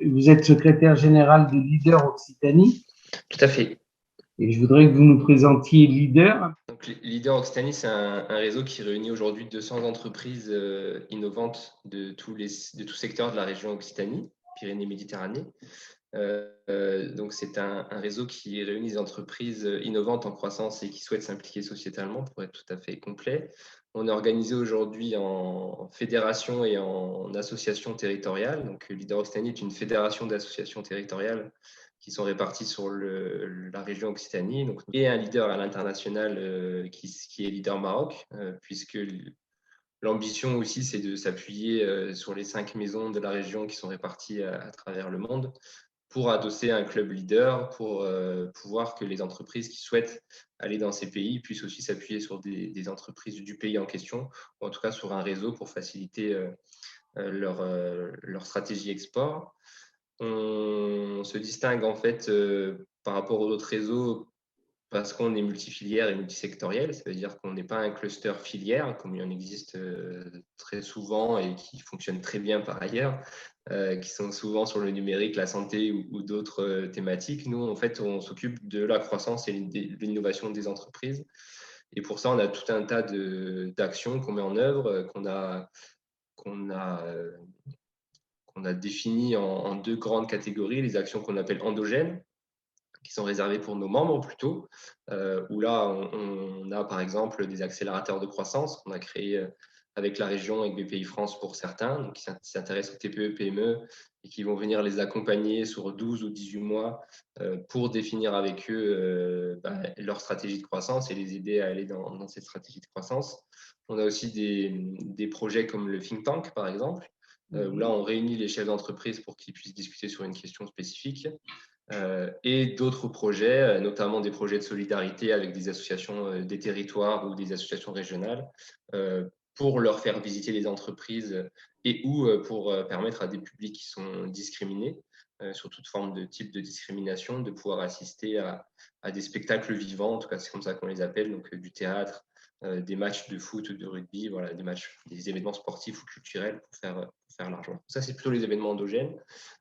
vous êtes secrétaire général de Leader Occitanie. Tout à fait. Et je voudrais que vous nous présentiez Leader. Donc, Leader Occitanie, c'est un réseau qui réunit aujourd'hui 200 entreprises innovantes de tout secteur de la région Occitanie, Pyrénées-Méditerranée. Donc, c'est un réseau qui réunit des entreprises innovantes en croissance et qui souhaitent s'impliquer sociétalement pour être tout à fait complet. On est organisé aujourd'hui en fédération et en association territoriale. Donc, Leader Occitanie est une fédération d'associations territoriales qui sont réparties sur la région Occitanie. Donc, et un leader à l'international qui est Leader Maroc, puisque l'ambition aussi, c'est de s'appuyer sur les 5 maisons de la région qui sont réparties à travers le monde pour adosser un club leader, pour pouvoir que les entreprises qui souhaitent aller dans ces pays puissent aussi s'appuyer sur des entreprises du pays en question, ou en tout cas sur un réseau pour faciliter leur stratégie export. On se distingue en fait par rapport aux autres réseaux parce qu'on est multifilière et multisectoriel, ça veut dire qu'on n'est pas un cluster filière, comme il en existe très souvent et qui fonctionne très bien par ailleurs, qui sont souvent sur le numérique, la santé ou d'autres thématiques. Nous, en fait, on s'occupe de la croissance et de l'innovation des entreprises. Et pour ça, on a tout un tas d'actions qu'on met en œuvre, qu'on a définies en 2 grandes catégories, les actions qu'on appelle endogènes, qui sont réservés pour nos membres plutôt, où là, on a par exemple des accélérateurs de croissance qu'on a créés avec la région, avec BPI-France pour certains, donc qui s'intéressent aux TPE, PME et qui vont venir les accompagner sur 12 ou 18 mois pour définir avec eux leur stratégie de croissance et les aider à aller dans cette stratégie de croissance. On a aussi des projets comme le Think Tank, par exemple, où là, on réunit les chefs d'entreprise pour qu'ils puissent discuter sur une question spécifique. Et d'autres projets, notamment des projets de solidarité avec des associations des territoires ou des associations régionales, pour leur faire visiter les entreprises et ou pour permettre à des publics qui sont discriminés, sur toute forme de type de discrimination, de pouvoir assister à des spectacles vivants, en tout cas c'est comme ça qu'on les appelle, donc du théâtre, des matchs de foot, de rugby, voilà, des événements sportifs ou culturels pour faire l'argent. Ça, c'est plutôt les événements endogènes,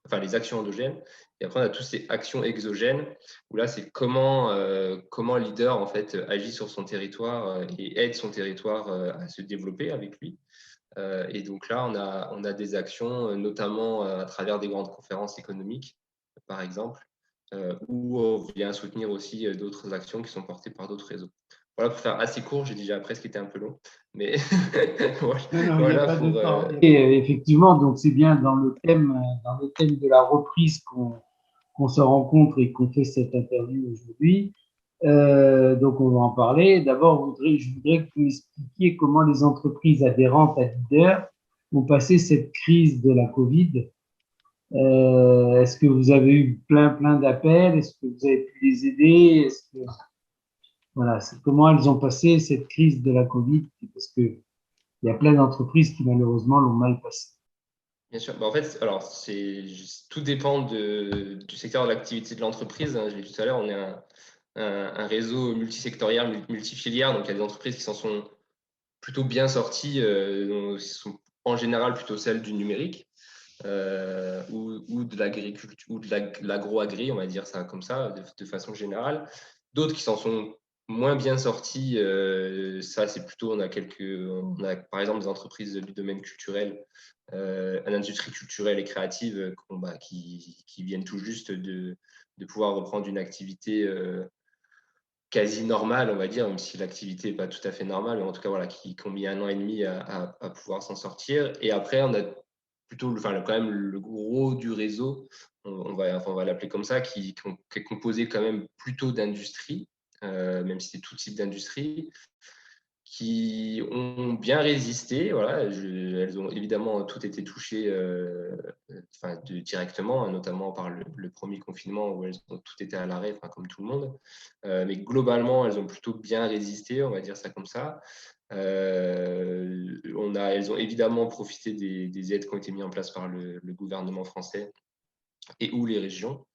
enfin les actions endogènes. Et après, on a toutes ces actions exogènes, où là, c'est comment un leader en fait, agit sur son territoire et aide son territoire à se développer avec lui. Et donc là, on a des actions, notamment à travers des grandes conférences économiques, par exemple, où on vient soutenir aussi d'autres actions qui sont portées par d'autres réseaux. Voilà, pour faire assez court, j'ai déjà presque été un peu long, mais Non, il n'y a voilà pas de pour. temps. Et effectivement, donc c'est bien dans le thème de la reprise qu'on se rencontre et qu'on fait cette interview aujourd'hui. Donc on va en parler. D'abord, je voudrais que vous m'expliquiez comment les entreprises adhérentes à Leader ont passé cette crise de la Covid. Est-ce que vous avez eu plein d'appels? Est-ce que vous avez pu les aider? Voilà, comment elles ont passé cette crise de la Covid? Parce que il y a plein d'entreprises qui malheureusement l'ont mal passé. Bien sûr. En fait, alors tout dépend du secteur de l'activité de l'entreprise. J'ai dit tout à l'heure, on est un réseau multisectoriel, multifilière, donc il y a des entreprises qui s'en sont plutôt bien sorties, qui sont en général plutôt celles du numérique ou de l'agriculture ou de l'agro-agri, on va dire ça comme ça, de façon générale. D'autres qui s'en sont moins bien sorties, ça c'est plutôt, on a par exemple des entreprises du domaine culturel, l'industrie culturelle et créative qui viennent tout juste de pouvoir reprendre une activité quasi normale, on va dire, même si l'activité n'est pas tout à fait normale, mais en tout cas, voilà, qui ont mis 1 an et demi à pouvoir s'en sortir. Et après, on a plutôt quand même le gros du réseau, on va l'appeler comme ça, qui est composé quand même plutôt d'industrie, même si c'est tout type d'industrie, qui ont bien résisté. Voilà, elles ont évidemment toutes été touchées directement, notamment par le premier confinement où elles ont toutes été à l'arrêt, comme tout le monde. Mais globalement, elles ont plutôt bien résisté, on va dire ça comme ça. Elles ont évidemment profité des aides qui ont été mises en place par le gouvernement français et ou les régions.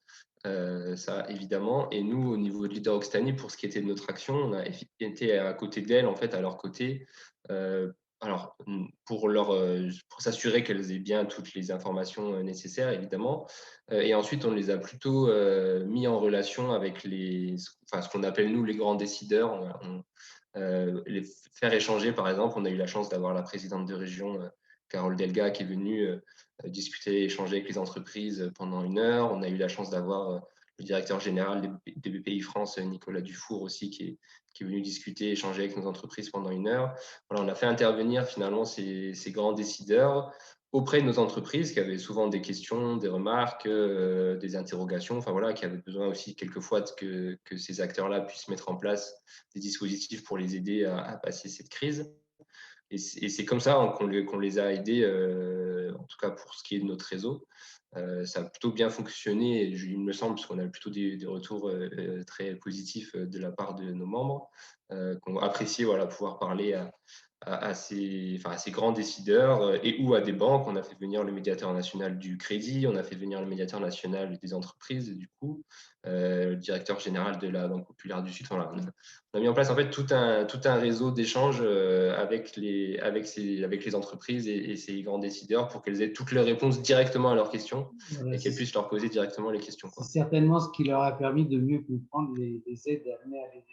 Ça évidemment. Et nous, au niveau de Leader Occitanie, pour ce qui était de notre action, on a été à côté d'elles, en fait, à leur côté, Alors, pour s'assurer qu'elles aient bien toutes les informations nécessaires, évidemment. Et ensuite, on les a plutôt mis en relation avec ce qu'on appelle, nous, les grands décideurs. Les faire échanger, par exemple. On a eu la chance d'avoir la présidente de région, Carole Delga, qui est venue discuter, échanger avec les entreprises pendant 1 heure. On a eu la chance d'avoir le directeur général des BPI France, Nicolas Dufour, aussi, qui est venu discuter, échanger avec nos entreprises pendant 1 heure. Voilà, on a fait intervenir finalement ces grands décideurs auprès de nos entreprises qui avaient souvent des questions, des remarques, des interrogations, enfin voilà, qui avaient besoin aussi quelquefois que ces acteurs-là puissent mettre en place des dispositifs pour les aider à passer cette crise. Et c'est comme ça qu'on les a aidés, en tout cas pour ce qui est de notre réseau. Ça a plutôt bien fonctionné, il me semble, parce qu'on a plutôt des retours très positifs de la part de nos membres, qui ont apprécié voilà, pouvoir parler à ces grands décideurs et ou à des banques. On a fait venir le médiateur national du crédit, on a fait venir le médiateur national des entreprises, du coup, le directeur général de la Banque populaire du Sud. Voilà, on a mis en place en fait tout un réseau d'échanges avec les entreprises et ces grands décideurs pour qu'elles aient toutes les réponses directement à leurs questions Voilà, et qu'elles puissent leur poser directement les questions, c'est quoi. certainement ce qui leur a permis de mieux comprendre les aides amenées par les.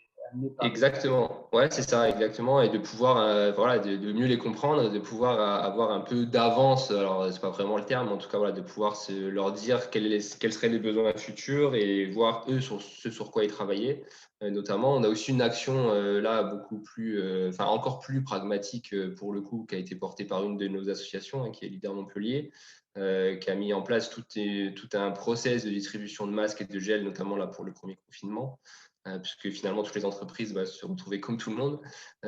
Exactement, ouais, c'est ça, exactement, et de pouvoir, voilà, de mieux les comprendre, de pouvoir avoir un peu d'avance. Alors, c'est pas vraiment le terme, mais en tout cas, voilà, de pouvoir leur dire quels seraient les besoins futurs et voir eux sur ce sur quoi ils travaillaient. Notamment, on a aussi une action là beaucoup plus, enfin encore plus pragmatique pour le coup, qui a été portée par une de nos associations, hein, qui est Leader Montpellier, qui a mis en place tout un process de distribution de masques et de gel, notamment là pour le premier confinement. Puisque finalement toutes les entreprises se retrouvaient comme tout le monde,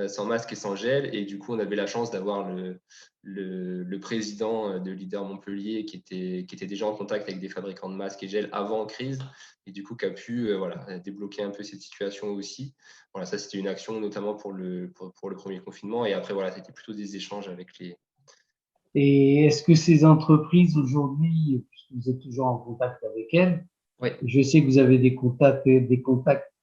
sans masque et sans gel. Et du coup, on avait la chance d'avoir le président de Leader Montpellier qui était déjà en contact avec des fabricants de masques et gel avant crise, et du coup qui a pu voilà, débloquer un peu cette situation aussi. Voilà, ça c'était une action notamment pour le premier confinement. Et après, voilà, c'était plutôt des échanges avec les… Et est-ce que ces entreprises aujourd'hui, puisque vous êtes toujours en contact avec elles, Ouais. je sais que vous avez des contacts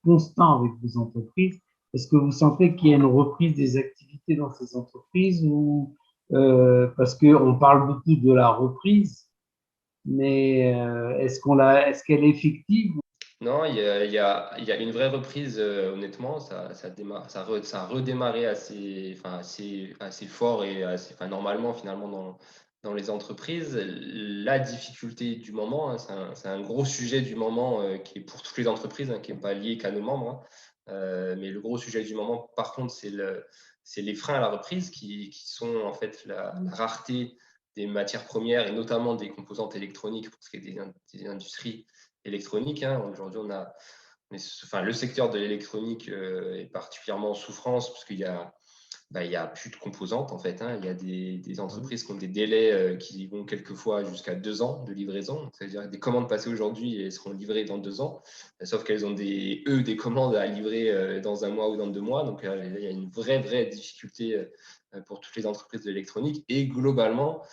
constants avec vos entreprises, est-ce que vous sentez qu'il y a une reprise des activités dans ces entreprises ou parce qu'on parle beaucoup de la reprise, mais est-ce qu'elle est effective? Non, il y a une vraie reprise, honnêtement. Ça a redémarré assez fort et normalement, finalement, dans les entreprises. La difficulté du moment, hein, c'est un gros sujet du moment qui est pour toutes les entreprises, hein, qui n'est pas lié qu'à nos membres, hein. Mais le gros sujet du moment, par contre, c'est les freins à la reprise qui sont en fait la rareté des matières premières et notamment des composantes électroniques pour ce qui est des industries électronique, hein. Aujourd'hui, le secteur de l'électronique est particulièrement en souffrance parce il y a plus de composantes en fait, hein. Il y a des entreprises qui ont des délais qui vont quelquefois jusqu'à 2 ans de livraison. C'est-à-dire que des commandes passées aujourd'hui et seront livrées dans 2 ans, sauf qu'elles ont des commandes à livrer dans 1 mois ou dans 2 mois. Donc il y a une vraie difficulté pour toutes les entreprises de l'électronique et globalement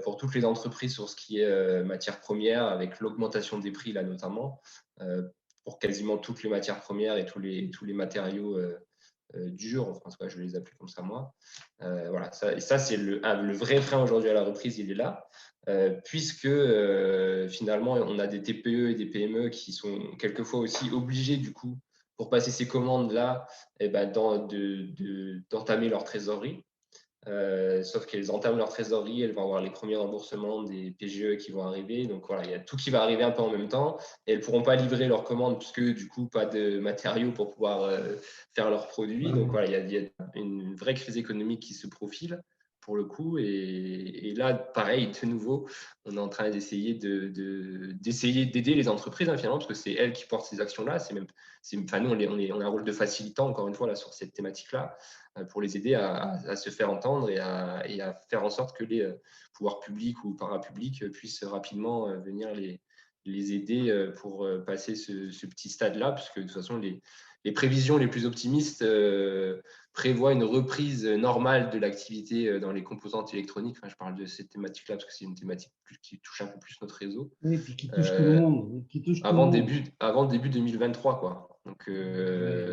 pour toutes les entreprises sur ce qui est matières premières, avec l'augmentation des prix là notamment, pour quasiment toutes les matières premières et tous les matériaux durs, enfin, en tout cas, je vais les appeler comme ça moi. Voilà, ça c'est le vrai frein aujourd'hui à la reprise, il est là, puisque finalement, on a des TPE et des PME qui sont quelquefois aussi obligés, du coup, pour passer ces commandes-là, d'entamer leur trésorerie. Sauf qu'elles entament leur trésorerie, elles vont avoir les premiers remboursements des PGE qui vont arriver. Donc voilà, il y a tout qui va arriver un peu en même temps. Et elles ne pourront pas livrer leurs commandes puisque du coup, pas de matériaux pour pouvoir faire leurs produits. Donc voilà, il y a une vraie crise économique qui se profile pour le coup. Et là, pareil, de nouveau, on est en train d'essayer d'aider les entreprises, hein, finalement, parce que c'est elles qui portent ces actions-là. Nous, on a un rôle de facilitant, encore une fois, là, sur cette thématique-là, pour les aider à se faire entendre et à faire en sorte que les pouvoirs publics ou parapublics puissent rapidement venir les aider pour passer ce petit stade-là, puisque de toute façon, les prévisions les plus optimistes prévoient une reprise normale de l'activité dans les composantes électroniques. Enfin, je parle de cette thématique-là parce que c'est une thématique qui touche un peu plus notre réseau. Oui, puis qui touche tout le monde, qui touche tout le monde. Avant début 2023, quoi. Donc,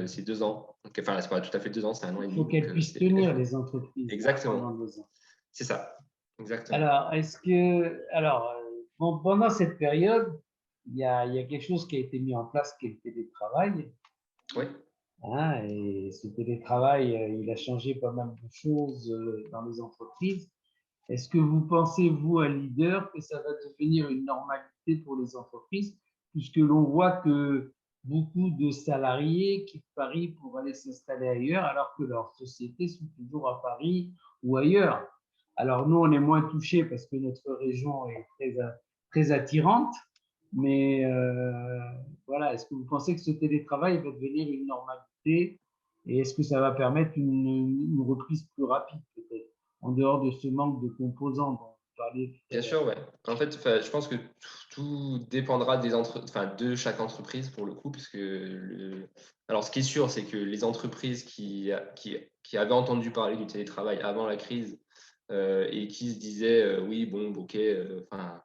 c'est 2 ans. Donc, enfin, c'est pas tout à fait 2 ans, c'est 1 an et Il demi. faut qu'elles puissent tenir les entreprises pendant Exactement, 2 ans. c'est ça. Exactement. Alors, bon, pendant cette période, il y a quelque chose qui a été mis en place, qui est le télétravail. Oui, Hein, et ce télétravail, il a changé pas mal de choses dans les entreprises. Est-ce que vous pensez, vous, à leader, que ça va devenir une normalité pour les entreprises, puisque l'on voit que beaucoup de salariés quittent Paris pour aller s'installer ailleurs, alors que leurs sociétés sont toujours à Paris ou ailleurs. Alors nous, on est moins touchés parce que notre région est très attirante, mais voilà, est-ce que vous pensez que ce télétravail va devenir une normalité et est-ce que ça va permettre une reprise plus rapide peut-être, en dehors de ce manque de composants dont vous parliez tout à bien l'heure? sûr, ouais. En fait, enfin, je pense que tout dépendra de chaque entreprise pour le coup, puisque alors ce qui est sûr, c'est que les entreprises qui avaient entendu parler du télétravail avant la crise et qui se disaient oui, bon, ok, enfin,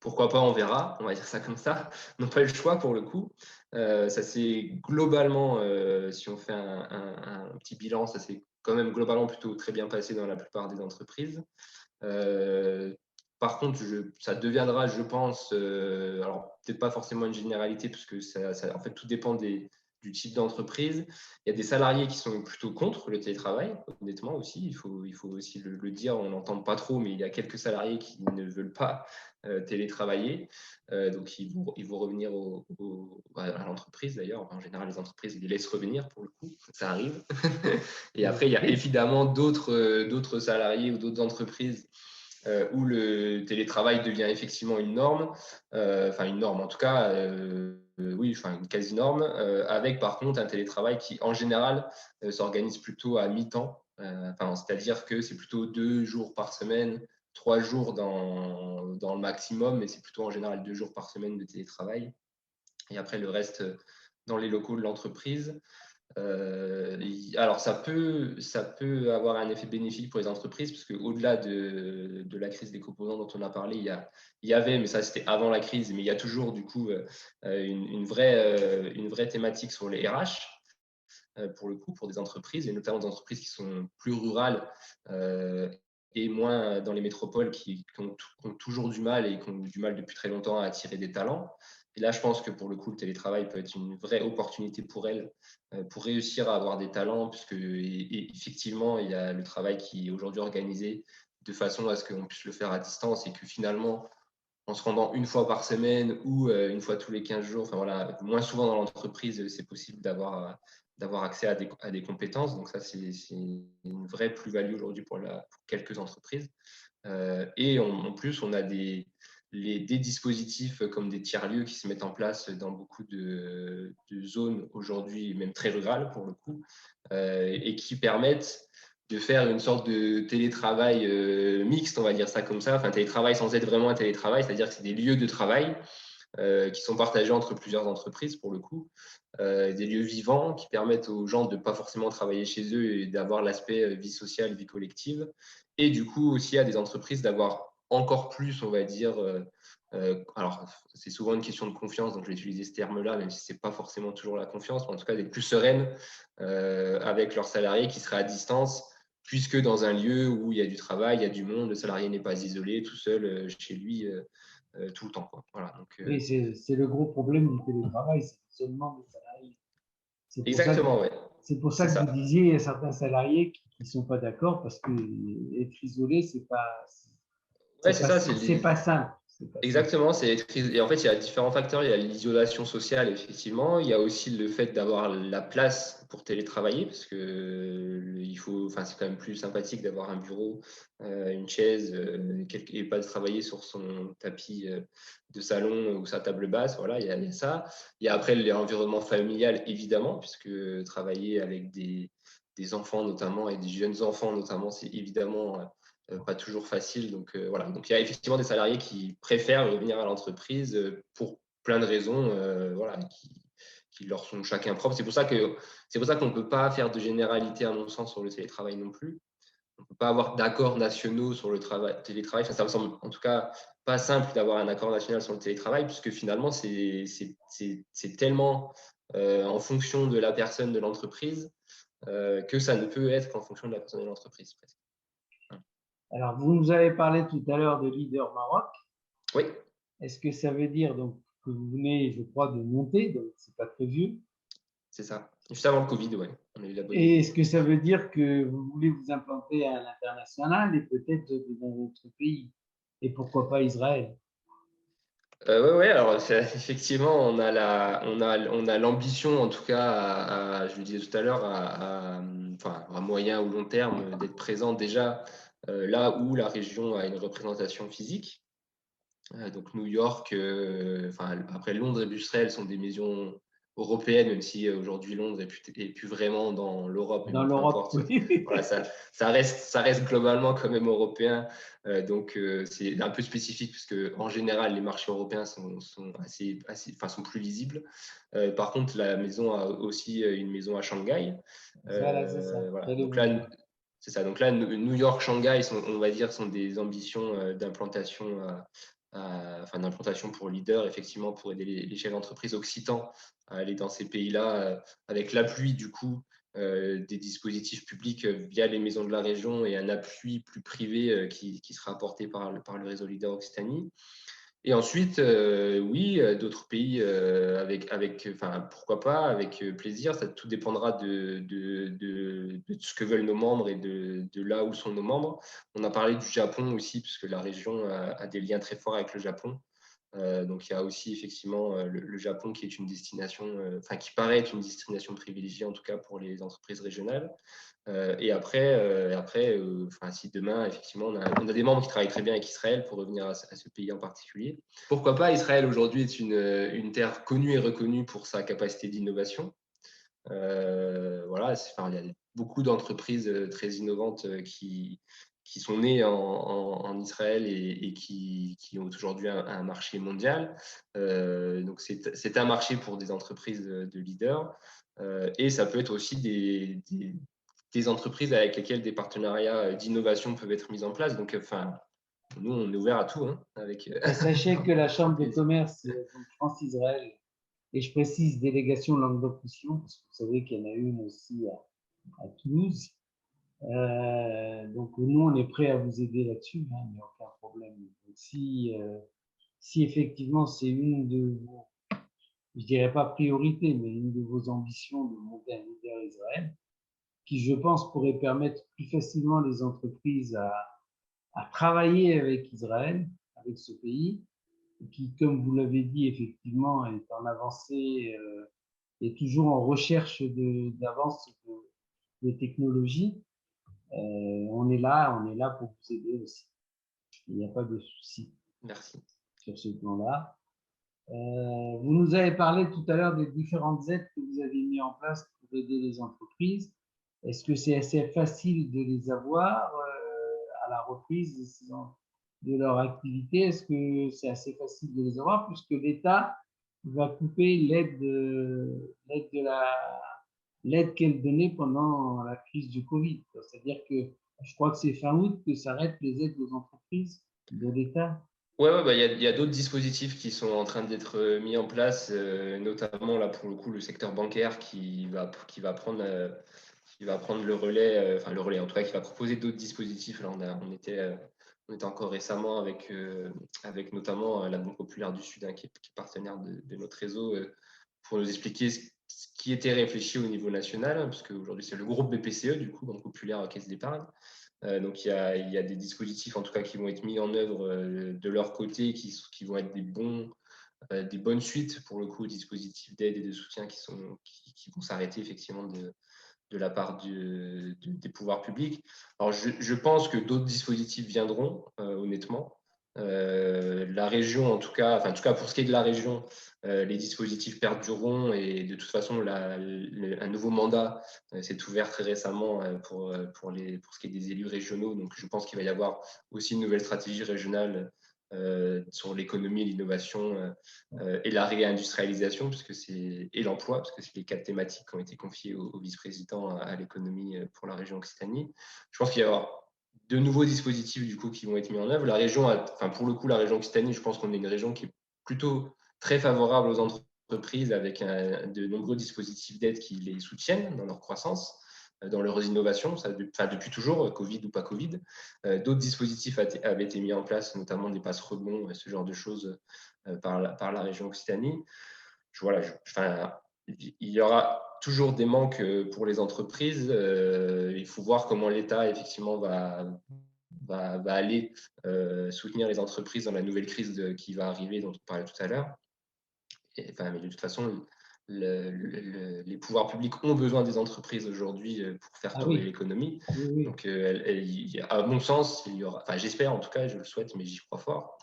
pourquoi pas, on verra, on va dire ça comme ça, n'ont pas eu le choix pour le coup. Ça s'est globalement, si on fait un petit bilan, ça s'est quand même globalement plutôt très bien passé dans la plupart des entreprises. Euh, Par contre, ça deviendra, je pense, alors peut-être pas forcément une généralité, puisque en fait, tout dépend du type d'entreprise. Il y a des salariés qui sont plutôt contre le télétravail, honnêtement aussi, il faut aussi le dire, on n'entend pas trop, mais il y a quelques salariés qui ne veulent pas télétravailler, donc ils vont revenir à l'entreprise d'ailleurs. En général, les entreprises, ils les laissent revenir pour le coup, ça arrive. Et après, il y a évidemment d'autres salariés ou d'autres entreprises où le télétravail devient effectivement une norme, enfin une norme en tout cas, oui, enfin une quasi-norme, avec par contre un télétravail qui en général s'organise plutôt à mi-temps, c'est-à-dire que c'est plutôt 2 jours par semaine, 3 jours dans le maximum, mais c'est plutôt en général 2 jours par semaine de télétravail. Et après le reste dans les locaux de l'entreprise. Alors, ça peut avoir un effet bénéfique pour les entreprises, parce qu'au-delà de la crise des composants dont on a parlé, il y avait, mais ça c'était avant la crise, mais il y a toujours du coup une vraie thématique sur les RH, pour le coup, pour des entreprises, et notamment des entreprises qui sont plus rurales et moins dans les métropoles, qui ont toujours du mal et qui ont du mal depuis très longtemps à attirer des talents. Et là, je pense que pour le coup, le télétravail peut être une vraie opportunité pour elles, pour réussir à avoir des talents, puisque et effectivement, il y a le travail qui est aujourd'hui organisé de façon à ce qu'on puisse le faire à distance et que finalement, en se rendant une fois par semaine ou une fois tous les 15 jours, enfin voilà, moins souvent dans l'entreprise, c'est possible d'avoir accès à des compétences. Donc ça, c'est une vraie plus-value aujourd'hui pour quelques entreprises. Et en plus, on a des dispositifs comme des tiers-lieux qui se mettent en place dans beaucoup de zones aujourd'hui, même très rurales pour le coup, et qui permettent de faire une sorte de télétravail mixte, on va dire ça comme ça, enfin télétravail sans être vraiment un télétravail, c'est-à-dire que c'est des lieux de travail qui sont partagés entre plusieurs entreprises pour le coup, des lieux vivants qui permettent aux gens de ne pas forcément travailler chez eux et d'avoir l'aspect vie sociale, vie collective, et du coup aussi à des entreprises d'avoir encore plus, on va dire, alors c'est souvent une question de confiance, donc je vais utiliser ce terme-là, même si ce n'est pas forcément toujours la confiance, mais en tout cas d'être plus sereines avec leurs salariés qui seraient à distance, puisque dans un lieu où il y a du travail, il y a du monde, le salarié n'est pas isolé tout seul chez lui tout le temps, quoi. Voilà, donc, Oui, c'est le gros problème du télétravail, c'est l'isolement des salariés. C'est pour ça que, exactement, ouais, c'est pour c'est ça que vous ça. disiez certains salariés qui ne sont pas d'accord parce que être isolé, Ouais, c'est ça, c'est pas simple. C'est pas simple. exactement. Et en fait, il y a différents facteurs. Il y a l'isolation sociale, effectivement. Il y a aussi le fait d'avoir la place pour télétravailler, parce que enfin, c'est quand même plus sympathique d'avoir un bureau, une chaise, et pas de travailler sur son tapis de salon ou sa table basse. Voilà, il y a ça. Il y a après l'environnement familial, évidemment, puisque travailler avec des enfants notamment et des jeunes enfants notamment, c'est évidemment pas toujours facile. Donc voilà. Donc il y a effectivement des salariés qui préfèrent revenir à l'entreprise pour plein de raisons, voilà, qui leur sont chacun propres. C'est pour ça qu'on ne peut pas faire de généralité à mon sens sur le télétravail non plus. On ne peut pas avoir d'accords nationaux sur le télétravail. Enfin, ça me semble en tout cas pas simple d'avoir un accord national sur le télétravail, puisque finalement, c'est tellement en fonction de la personne, de l'entreprise, que ça ne peut être qu'en fonction de la personne et de l'entreprise. Alors, vous nous avez parlé tout à l'heure de Leader Maroc. Oui. Est-ce que ça veut dire donc, que vous venez, je crois, de monter, donc c'est pas très vieux? C'est ça. Juste avant le Covid, ouais. On a eu la bonne Et idée. est-ce que ça veut dire que vous voulez vous implanter à l'international et peut-être dans votre pays? Et pourquoi pas Israël? Ouais. Alors effectivement, on a l'ambition, en tout cas, je le disais tout à l'heure, enfin, à moyen ou long terme, d'être présent déjà là où la région a une représentation physique. Donc New York, enfin, après Londres et Bruxelles sont des maisons européennes, même si aujourd'hui Londres est plus vraiment dans l'Europe, mais Dans bon, peu l'Europe, importe. oui. Voilà, ça reste globalement quand même européen. Donc c'est un peu spécifique parce que en général les marchés européens sont enfin, sont plus lisibles. Par contre, la maison a aussi une maison à Shanghai. Voilà, c'est ça. Voilà. J'allais Donc vous là, dire. c'est ça. Donc là, New York, Shanghai, on va dire, sont des ambitions d'implantation enfin, d'implantation pour leader, effectivement, pour aider les chefs d'entreprise occitans à aller dans ces pays-là, avec l'appui du coup des dispositifs publics via les maisons de la région et un appui plus privé qui sera apporté par le réseau Leader Occitanie. Et ensuite, oui, d'autres pays, enfin, pourquoi pas, avec plaisir. Ça tout dépendra de ce que veulent nos membres et de là où sont nos membres. On a parlé du Japon aussi, puisque la région a des liens très forts avec le Japon. Donc, il y a aussi effectivement le Japon qui est une destination, enfin, qui paraît être une destination privilégiée, en tout cas pour les entreprises régionales. Et après enfin, si demain, effectivement, on a des membres qui travaillent très bien avec Israël pour revenir à ce pays en particulier. Pourquoi pas? Israël aujourd'hui est une terre connue et reconnue pour sa capacité d'innovation. Voilà, enfin, il y a beaucoup d'entreprises très innovantes qui sont nées en Israël et qui ont aujourd'hui un marché mondial. Donc, c'est un marché pour des entreprises de leaders. Et ça peut être aussi des entreprises avec lesquelles des partenariats d'innovation peuvent être mis en place. Donc, enfin, nous, on est ouvert à tout. Hein, Et sachez que la Chambre de plaisir. commerce donc France-Israël, et je précise délégation Languedoc-Roussillon, parce que vous savez qu'il y en a une aussi à Toulouse. Donc nous, on est prêt à vous aider là-dessus, hein, il n'y a aucun problème. Donc, si effectivement c'est une de vos, je dirais pas priorité, mais une de vos ambitions de monter un leader Israël, qui je pense pourrait permettre plus facilement les entreprises à travailler avec Israël, avec ce pays, qui, comme vous l'avez dit, effectivement, est en avancée, est toujours en recherche d'avance de technologie. On est là pour vous aider aussi. Il n'y a pas de souci. Merci. Sur ce plan-là. Vous nous avez parlé tout à l'heure des différentes aides que vous avez mis en place pour aider les entreprises. Est-ce que c'est assez facile de les avoir à la reprise de leur activité? Est-ce que c'est assez facile de les avoir puisque l'État va couper l'aide qu'elle donnait pendant la crise du Covid? C'est-à-dire que je crois que c'est fin août que s'arrêtent les aides aux entreprises de l'État. Ouais, bah, il y a d'autres dispositifs qui sont en train d'être mis en place, notamment là pour le coup le secteur bancaire qui va prendre le relais, enfin le relais en tout cas qui va proposer d'autres dispositifs. Là, on était encore récemment avec notamment la Banque Populaire du Sud, hein, qui est partenaire de notre réseau, pour nous expliquer ce qui était réfléchi au niveau national, hein, puisque aujourd'hui c'est le groupe BPCE, du coup, Banque Populaire Caisse d'Épargne. Donc il y a des dispositifs en tout cas qui vont être mis en œuvre de leur côté, qui vont être des bonnes suites pour le coup aux dispositifs d'aide et de soutien qui vont s'arrêter effectivement de la part des pouvoirs publics. Alors je pense que d'autres dispositifs viendront, honnêtement. La région, en tout cas pour ce qui est de la région, les dispositifs perdureront et de toute façon, un nouveau mandat s'est ouvert très récemment pour ce qui est des élus régionaux. Donc, je pense qu'il va y avoir aussi une nouvelle stratégie régionale sur l'économie, l'innovation et la réindustrialisation et l'emploi, parce que c'est les 4 thématiques qui ont été confiées au vice-président à l'économie pour la région Occitanie. Je pense qu'il va y avoir de nouveaux dispositifs du coup qui vont être mis en œuvre. Pour le coup, la région Occitanie, je pense qu'on est une région qui est plutôt très favorable aux entreprises entreprises avec de nombreux dispositifs d'aide qui les soutiennent dans leur croissance, dans leurs innovations, depuis toujours, Covid ou pas Covid. D'autres dispositifs avaient été mis en place, notamment des passes rebonds, ce genre de choses par la région Occitanie. Il y aura toujours des manques pour les entreprises. Il faut voir comment l'État, effectivement, va aller soutenir les entreprises dans la nouvelle crise qui va arriver, dont on parlait tout à l'heure. Mais de toute façon, les pouvoirs publics ont besoin des entreprises aujourd'hui pour faire tourner l'économie. Oui. Donc, à mon sens, il y aura, j'espère en tout cas, je le souhaite, mais j'y crois fort,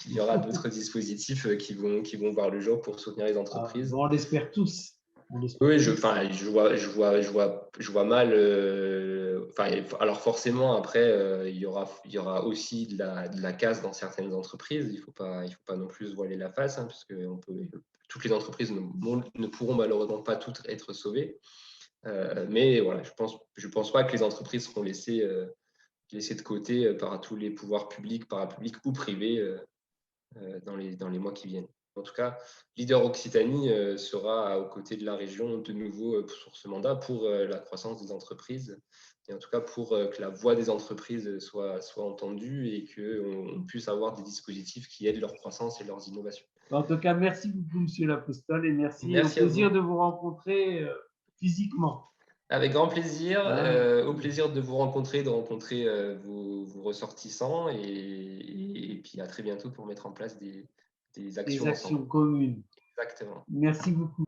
qu'il y aura d'autres dispositifs qui vont voir le jour pour soutenir les entreprises. On l'espère tous. Oui, je vois mal. Alors forcément, après, il y aura aussi de la casse dans certaines entreprises. Il faut pas non plus se voiler la face, parce que toutes les entreprises ne pourront malheureusement pas toutes être sauvées. Mais voilà, je pense pas que les entreprises seront laissées de côté par tous les pouvoirs publics, parapublics ou privés dans les mois qui viennent. En tout cas, Leader Occitanie sera aux côtés de la région de nouveau sur ce mandat pour la croissance des entreprises et en tout cas pour que la voix des entreprises soit entendue et qu'on puisse avoir des dispositifs qui aident leur croissance et leurs innovations. En tout cas, merci beaucoup, Monsieur L'Apostole, et merci au à plaisir vous. de vous rencontrer physiquement. Avec grand plaisir, au plaisir de vous rencontrer, vos ressortissants et puis à très bientôt pour mettre en place des actions communes. Exactement. Merci beaucoup.